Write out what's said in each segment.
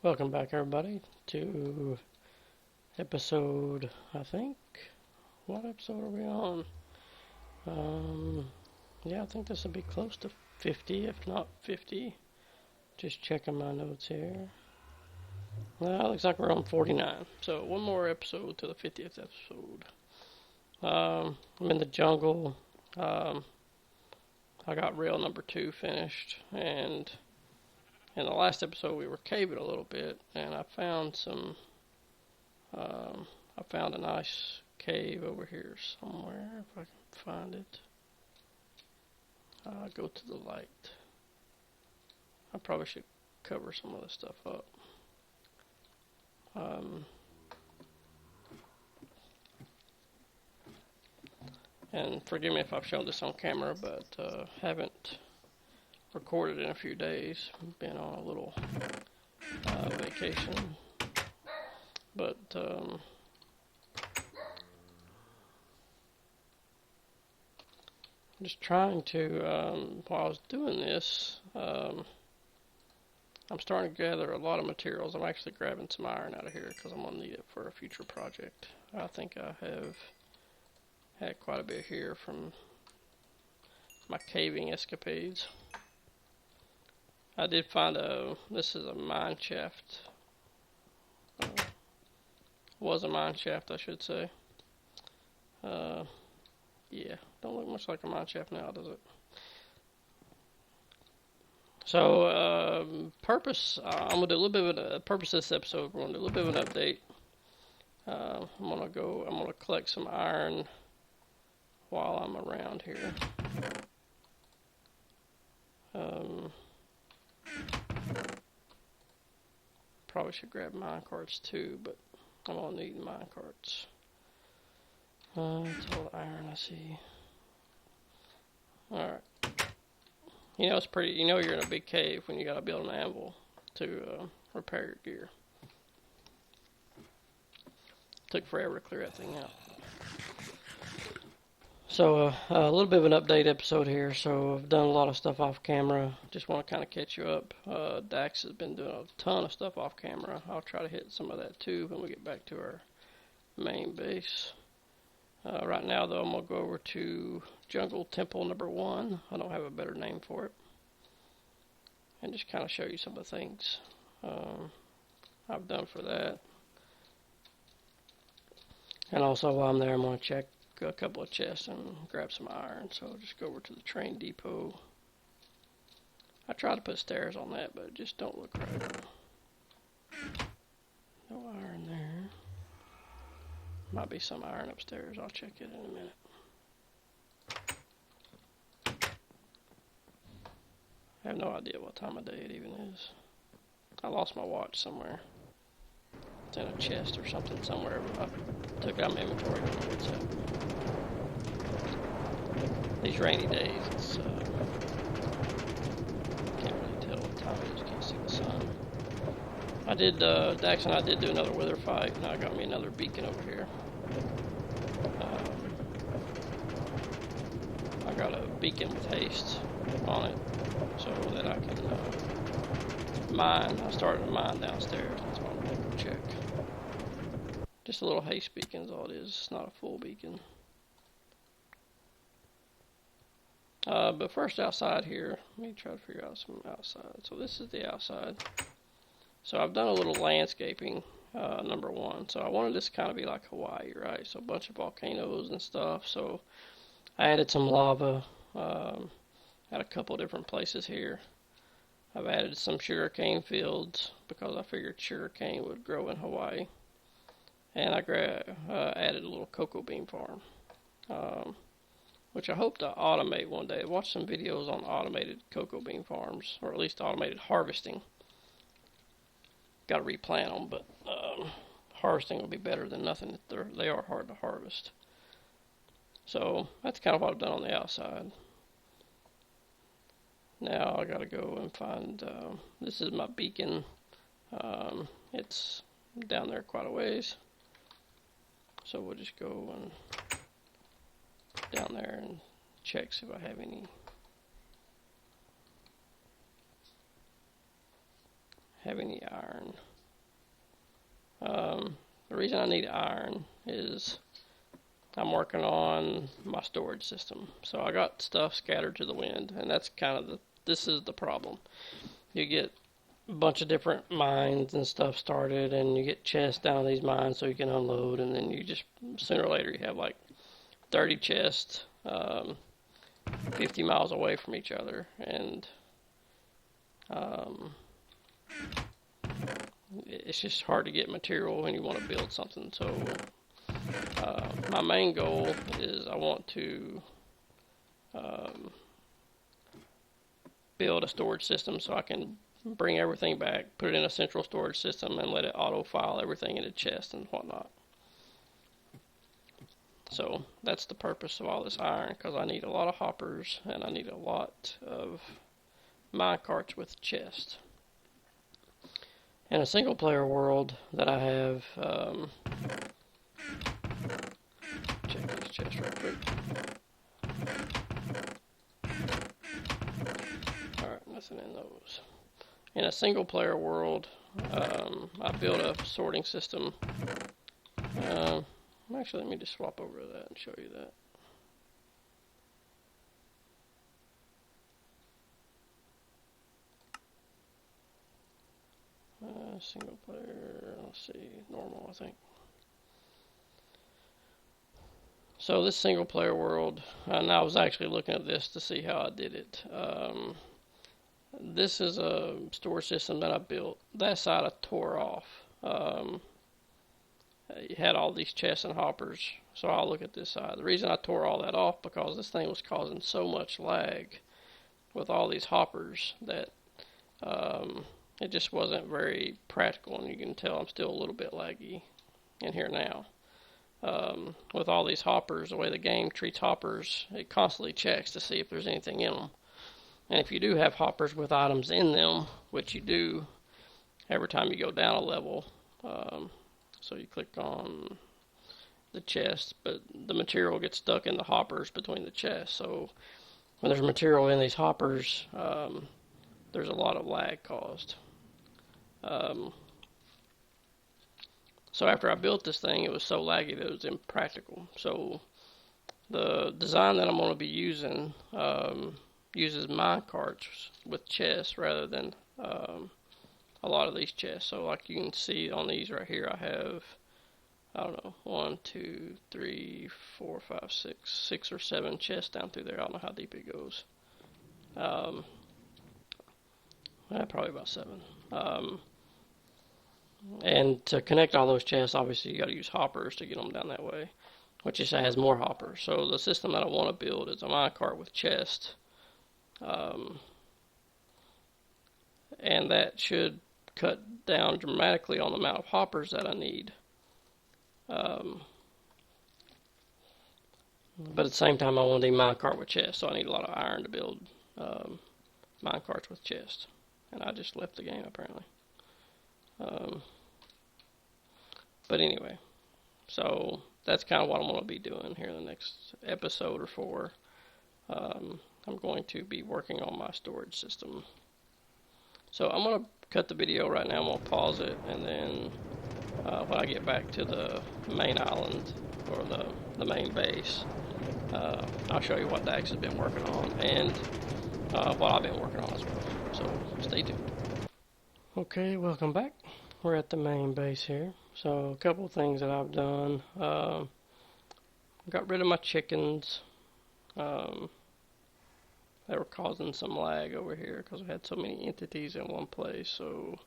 Welcome back, everybody, to episode, I think, what episode are we on? Yeah, I think this will be close to 50, if not 50. Just checking my notes here. Well, looks like we're on 49, so one more episode to the 50th episode. I'm in the jungle. I got rail number 2 finished, and in the last episode we were caving a little bit, and I found a nice cave over here somewhere, if I can find it. Go to the light. I probably should cover some of this stuff up. And forgive me if I've shown this on camera, but haven't recorded in a few days. Been on a little vacation. But I'm just trying to, while I was doing this, I'm starting to gather a lot of materials. I'm actually grabbing some iron out of here because I'm going to need it for a future project. I think I have had quite a bit here from my caving escapades. I did find this is a mine shaft. Was a mine shaft, I should say. Yeah, don't look much like a mine shaft now, does it? So, purpose, I'm going to do a little bit of a purpose of this episode. We're going to do a little bit of an update. I'm going to collect some iron while I'm around here. Probably should grab mine carts too, but I'm going to need mine carts. It's all the iron I see. Alright. You know, it's pretty, you know you're in a big cave when you got to build an anvil to repair your gear. Took forever to clear that thing out. So, a little bit of an update episode here. So, I've done a lot of stuff off camera. Just want to kind of catch you up. Dax has been doing a ton of stuff off camera. I'll try to hit some of that too when we get back to our main base. Right now, though, I'm going to go over to Jungle Temple number 1. I don't have a better name for it. And just kind of show you some of the things I've done for that. And also, while I'm there, I'm going to check a couple of chests and grab some iron. So I'll just go over to the train depot. I tried to put stairs on that, but it just don't look right. No iron there. Might be some iron upstairs. I'll check it in a minute. I have no idea what time of day it even is. I lost my watch somewhere. It's in a chest or something somewhere. I took it out of my inventory. I don't know what's happening. These rainy days, it's can't really tell what time it is. You can't see the sun. I did, Dax and I did do another wither fight, and I got me another beacon over here. I got a beacon with haste on it, so that I can mine. I started to mine downstairs. That's what I'm going to go check. Just a little haste beacon is all it is. It's not a full beacon. But first outside here, let me try to figure out some outside. So this is the outside. So I've done a little landscaping, number 1. So I wanted this to kind of be like Hawaii, right? So a bunch of volcanoes and stuff. So I added some lava at a couple different places here. I've added some sugarcane fields because I figured sugarcane would grow in Hawaii. And I added a little cocoa bean farm, which I hope to automate one day. I watched some videos on automated cocoa bean farms, or at least automated harvesting. Got to replant them, but harvesting will be better than nothing. They are hard to harvest. So that's kind of what I've done on the outside. Now I got to go and find, this is my beacon. It's down there quite a ways. So we'll just go and down there and check, see if I have any have any iron. The reason I need iron is I'm working on my storage system. So I got stuff scattered to the wind, and that's kind of this is the problem. You get a bunch of different mines and stuff started, and you get chests down these mines so you can unload, and then you just, sooner or later, you have like 30 chests 50 miles away from each other, and it's just hard to get material when you want to build something. So my main goal is I want to build a storage system so I can bring everything back, put it in a central storage system, and let it auto-file everything into chests and whatnot. So that's the purpose of all this iron, because I need a lot of hoppers and I need a lot of mine carts with chests. In a single player world that I have, check this chest real quick. Alright, nothing in those. In a single player world, I built a sorting system. Actually, let me just swap over to that and show you that. Single player, let's see, normal, I think. So this single player world, and I was actually looking at this to see how I did it. This is a storage system that I built. That side I tore off. You had all these chests and hoppers, so I'll look at this side. The reason I tore all that off because this thing was causing so much lag with all these hoppers that it just wasn't very practical, and you can tell I'm still a little bit laggy in here now. With all these hoppers, the way the game treats hoppers, it constantly checks to see if there's anything in them. And if you do have hoppers with items in them, which you do every time you go down a level, so you click on the chest, but the material gets stuck in the hoppers between the chests. So when there's material in these hoppers, there's a lot of lag caused. So after I built this thing, it was so laggy that it was impractical. So the design that I'm going to be using uses mine carts with chests rather than a lot of these chests. So like you can see on these right here, I have, I don't know, 1, 2, 3, 4, 5, 6 or 7 chests down through there. I don't know how deep it goes. Probably about 7. And to connect all those chests, obviously you got to use hoppers to get them down that way, which just has more hoppers. So the system that I want to build is a minecart with chests, and that should cut down dramatically on the amount of hoppers that I need. But at the same time, I want a minecart with chests, so I need a lot of iron to build minecarts with chests. And I just left the game apparently. But anyway, so that's kind of what I'm going to be doing here in the next episode or 4. I'm going to be working on my storage system. So I'm going to cut the video right now. I'm going to pause it, and then when I get back to the main island, or the main base, I'll show you what Dax has been working on, and what I've been working on as well. So stay tuned. Okay, welcome back. We're at the main base here. So a couple of things that I've done. Got rid of my chickens. They were causing some lag over here because I had so many entities in one place. So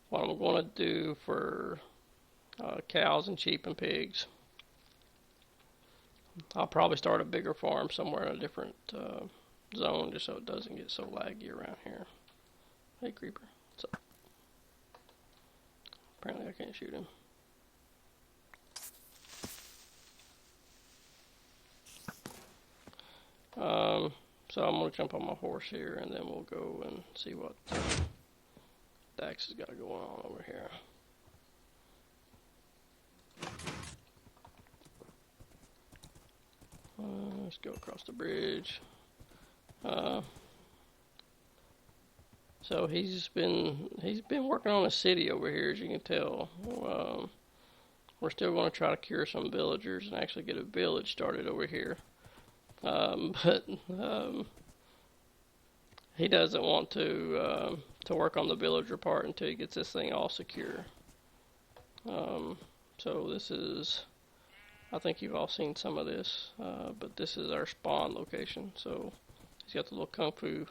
what I'm going to do for cows and sheep and pigs, I'll probably start a bigger farm somewhere in a different zone just so it doesn't get so laggy around here. Hey, creeper. What's up? Apparently I can't shoot him. So I'm going to jump on my horse here, and then we'll go and see what Dax has got going on over here. Let's go across the bridge. So he's been working on a city over here, as you can tell. We're still going to try to cure some villagers and actually get a village started over here. But he doesn't want to work on the villager part until he gets this thing all secure. So this is, I think you've all seen some of this, but this is our spawn location. So he's got the little kung fu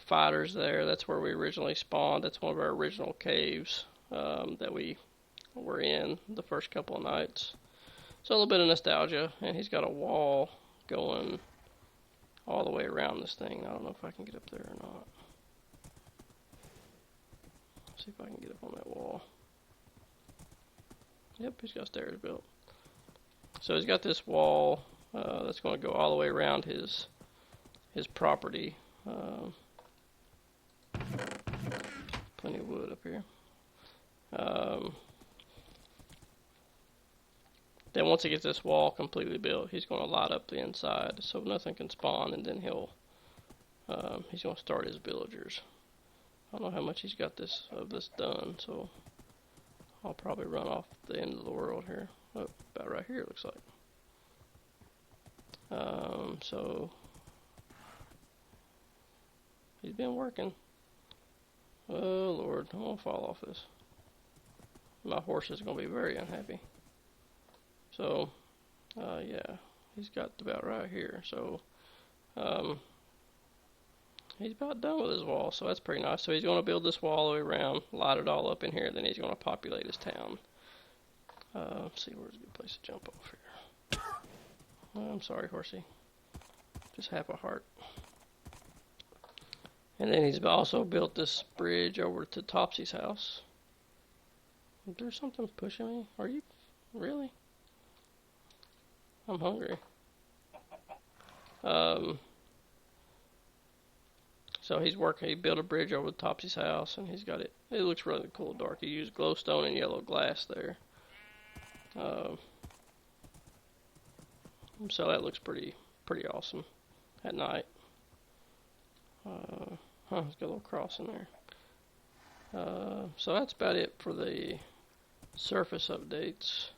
fighters there. That's where we originally spawned. That's one of our original caves that we were in the first couple of nights. So a little bit of nostalgia, and he's got a wall going all the way around this thing. I don't know if I can get up there or not. Let's see if I can get up on that wall. Yep, he's got stairs built. So he's got this wall that's going to go all the way around his property. Plenty of wood up here. Then once he gets this wall completely built, he's going to light up the inside so nothing can spawn, and then he's going to start his villagers. I don't know how much he's got of this done, so I'll probably run off the end of the world here. Oh, about right here it looks like. So he's been working. Oh Lord, I'm gonna fall off this. My horse is gonna be very unhappy. So, yeah, he's got about right here. So, he's about done with his wall, so that's pretty nice. So he's going to build this wall all the way around, light it all up in here, then he's going to populate his town. Let's see, where's a good place to jump off here. Oh, I'm sorry, horsey. Just half a heart. And then he's also built this bridge over to Topsy's house. Is there something pushing me? Are you? Really? I'm hungry. So he's working, he built a bridge over to Topsy's house, and he's got it, it looks really cool dark. He used glowstone and yellow glass there. So that looks pretty awesome at night. It's got a little cross in there. So that's about it for the surface updates.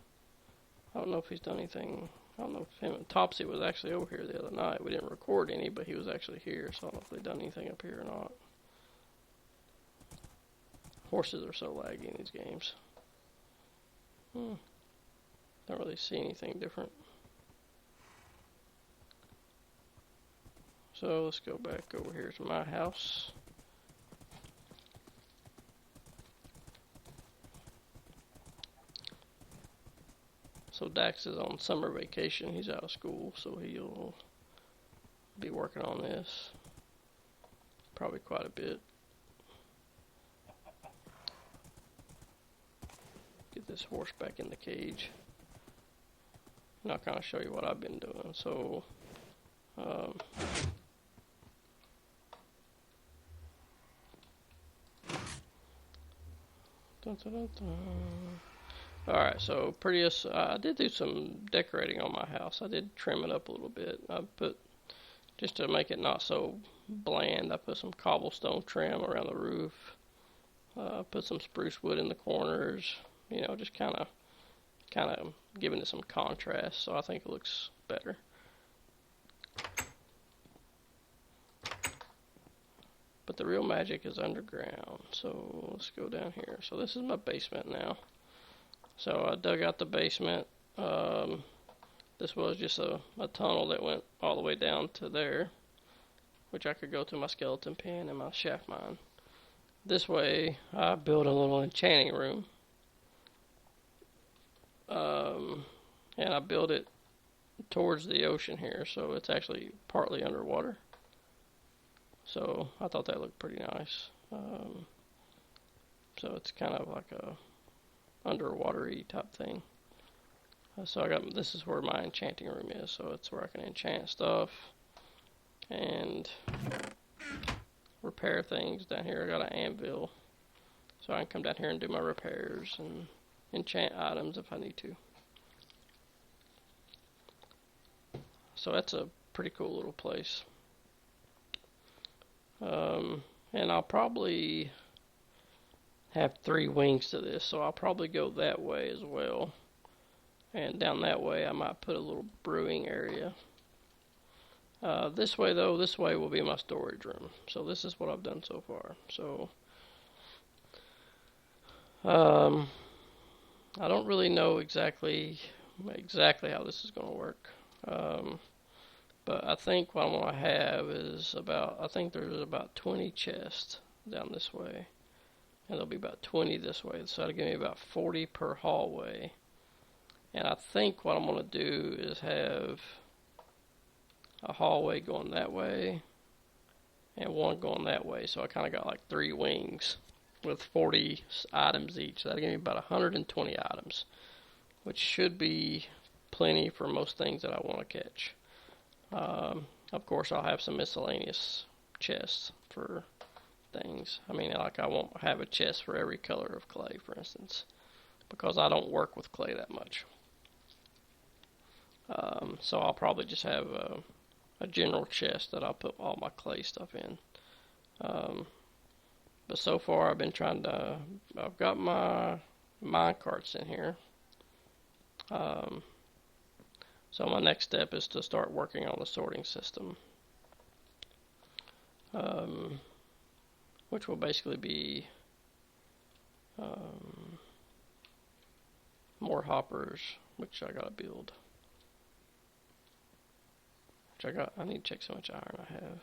I don't know if he's done anything. I don't know if him and Topsy was actually over here the other night. We didn't record any, but he was actually here, so I don't know if they've done anything up here or not. Horses are so laggy in these games. Don't really see anything different. So let's go back over here to my house. So Dax is on summer vacation. He's out of school, so he'll be working on this probably quite a bit. Get this horse back in the cage. And I'll kind of show you what I've been doing. So, dun, dun, dun, dun. Alright, so prettiest, I did do some decorating on my house. I did trim it up a little bit. I put, just to make it not so bland, I put some cobblestone trim around the roof. Put some spruce wood in the corners. You know, just kind of giving it some contrast, so I think it looks better. But the real magic is underground, so let's go down here. So this is my basement now. So I dug out the basement. This was just a tunnel that went all the way down to there, which I could go to my skeleton pen and my shaft mine. This way, I built a little enchanting room. And I built it towards the ocean here, so it's actually partly underwater. So I thought that looked pretty nice. So it's kind of like a underwater-y type thing. So this is where my enchanting room is, so it's where I can enchant stuff and repair things. Down here I got an anvil, so I can come down here and do my repairs and enchant items if I need to. So that's a pretty cool little place. And I'll probably have 3 wings to this, so I'll probably go that way as well. And down that way I might put a little brewing area. This way though, this way will be my storage room. So this is what I've done so far. So I don't really know exactly how this is going to work. But I think what I'm going to have is I think there's about 20 chests down this way. And there'll be about 20 this way. So that'll give me about 40 per hallway. And I think what I'm going to do is have a hallway going that way and one going that way. So I kind of got like 3 wings with 40 items each. That'll give me about 120 items, which should be plenty for most things that I want to catch. Of course, I'll have some miscellaneous chests for things. I mean, like I won't have a chest for every color of clay, for instance, because I don't work with clay that much. So I'll probably just have a general chest that I'll put all my clay stuff in. But so far I've got my mine carts in here. So my next step is to start working on the sorting system. Which will basically be more hoppers, which I gotta build. I need to check how much iron I have.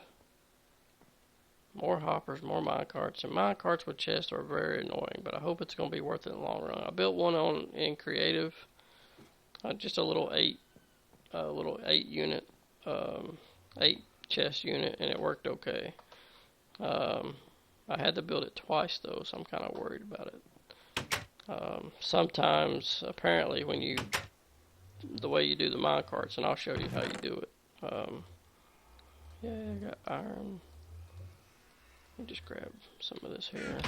More hoppers, more minecarts, and minecarts with chests are very annoying, but I hope it's going to be worth it in the long run. I built one in creative, just a little 8 unit, 8 chest unit, and it worked okay. I had to build it twice though, so I'm kind of worried about it. Sometimes, apparently, the way you do the minecarts, and I'll show you how you do it. Yeah, I got iron. Let me just grab some of this here.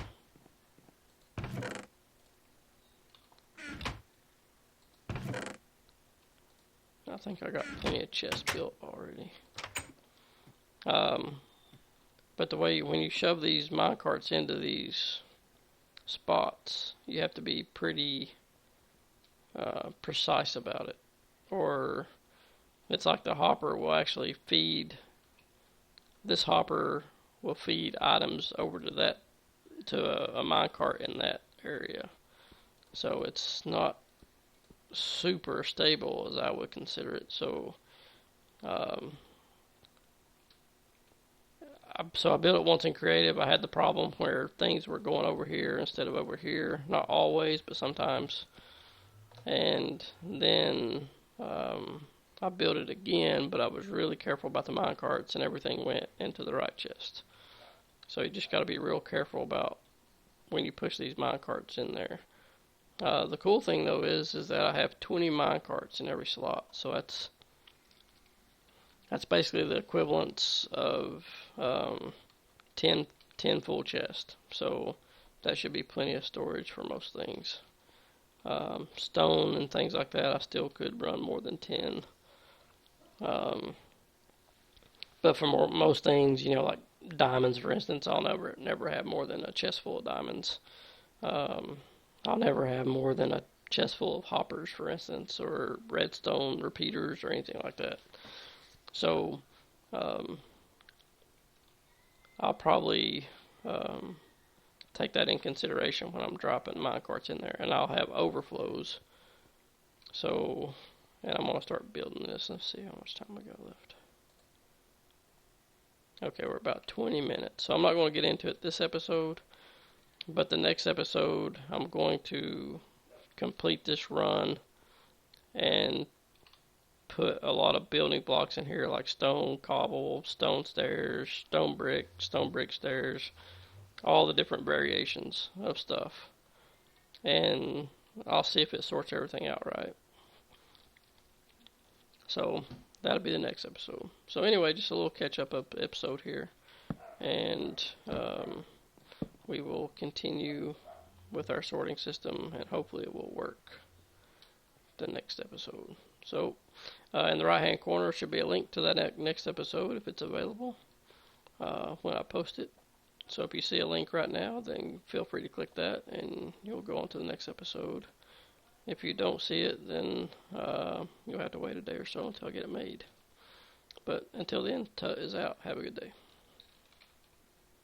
I think I got plenty of chests built already. But when you shove these minecarts into these spots, you have to be pretty precise about it, or it's like the hopper will actually feed. This hopper will feed items over to a minecart in that area. So it's not super stable as I would consider it. So I built it once in creative. I had the problem where things were going over here instead of over here. Not always, but sometimes. And then I built it again, but I was really careful about the minecarts, and everything went into the right chest. So you just got to be real careful about when you push these minecarts in there. The cool thing though is that I have 20 minecarts in every slot, so that's basically the equivalence of 10 full chests. So that should be plenty of storage for most things. Stone and things like that, I still could run more than 10. But for most things, like diamonds, for instance, I'll never have more than a chest full of diamonds. I'll never have more than a chest full of hoppers, for instance, or redstone repeaters or anything like that. So I'll probably take that in consideration when I'm dropping minecarts in there, and I'll have overflows. So, and I'm gonna start building this. Let's see how much time we got left. Okay, we're about 20 minutes, so I'm not going to get into it this episode, but the next episode I'm going to complete this run and put a lot of building blocks in here, like stone, cobble, stone stairs, stone brick stairs, all the different variations of stuff, and I'll see if it sorts everything out right. So that'll be the next episode. So anyway, just a little catch-up episode here, and we will continue with our sorting system, and hopefully it will work the next episode. So in the right-hand corner should be a link to that next episode if it's available when I post it. So if you see a link right now, then feel free to click that and you'll go on to the next episode. If you don't see it, then you'll have to wait a day or so until I get it made. But until then, Tut is out. Have a good day.